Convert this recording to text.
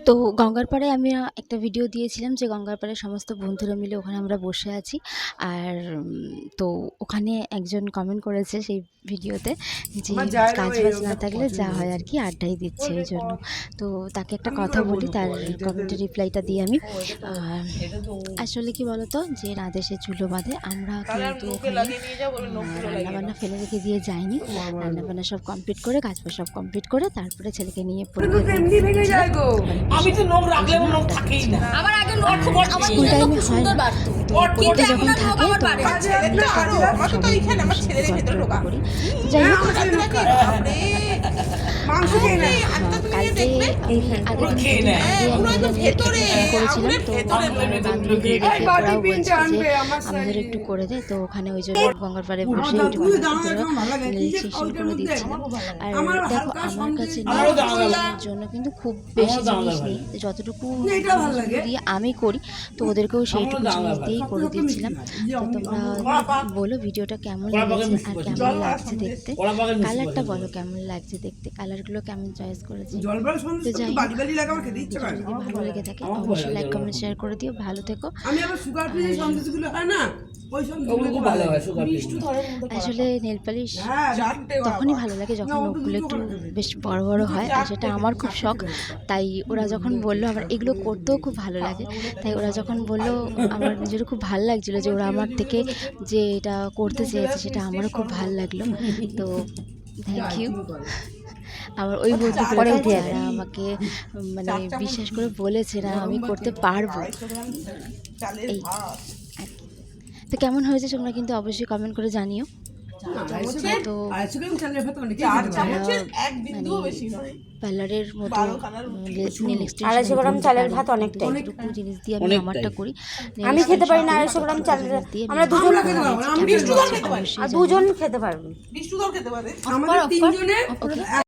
তো গঙ্গার পাড়ে আমি একটা ভিডিও দিয়েছিলাম যে গঙ্গার পাড়ে সমস্ত বন্ধুরা মিলে ওখানে আমরা বসে আছি। আর তো ওখানে একজন কমেন্ট করেছে সেই ভিডিওতে যে কাজ বাজ না থাকলে যা হয় আর কি আড্ডাই দিচ্ছে ওই জন্য। তো তাকে একটা কথা বলি, তার কমেন্টের রিপ্লাইটা দিই আমি। আসলে কি বলতো, যে না দেশে চুলো বাঁধে, আমরা কিন্তু ওখানে রান্নাবান্না ফেলে রেখে দিয়ে যাইনি। রান্নাবান্না সব কমপ্লিট করে, কাজ বাজ সব কমপ্লিট করে তারপরে ছেলেকে নিয়ে স্কুল টাইমে হয় না, পরীক্ষা যখন থাকে করি। যাই হোক, কালকে করেছিলাম, তো বান্ধবীদের দেখে ওরাও বলছে যে আমাদের একটু করে দেয়। তো ওখানে ওই জন্য গঙ্গার পাড়ে বসে একটু সেকশন করে দিচ্ছিলাম। আর দেখো, আমার কাছে জন্য কিন্তু খুব বেশি জিনিস নেই, যতটুকু দিয়ে আমি করি তো ওদেরকেও সেইটুকু জিনিস দিয়েই করে দিচ্ছিলাম। তো তোমরা বলো ভিডিওটা কেমন লেগেছে আর কেমন লাগছে দেখতে, কালারটা বলো কেমন লাগছে দেখতে, কালারগুলো কেমন চয়েস করেছে। তো যাই হোক, যদি ভালো লেগে থাকে অবশ্যই লাইক কমেন্ট শেয়ার করে দিও। ভালো থেকো। আসলে নেল পালিশ তখনই ভালো লাগে যখন নখগুলো একটু বেশ বড় বড় হয়, আর সেটা আমার খুব শখ। তাই ওরা যখন বললো, আমার এগুলো করতেও খুব ভালো লাগে, তাই ওরা যখন বললো আমার নিজেরও খুব ভালো লাগছিলো যে ওরা আমার থেকে যে এটা করতে চেয়েছে সেটা আমারও খুব ভালো লাগলো। তো থ্যাংক ইউ। আমার ওই বন্ধুগুলো যারা আমাকে মানে বিশ্বাস করে বলেছে না আমি করতে পারবো, এই তো কেমন হয়েছে তোমরা কিন্তু অবশ্যই কমেন্ট করে জানিও। তো পার্লারের মতো 250 গ্রাম চালের ভাত অনেকটাই জিনিস দিয়ে আমি আমারটা করি। আমি খেতে পারি না 250 গ্রাম চালের, আমরা দুজন খেতে পারবো।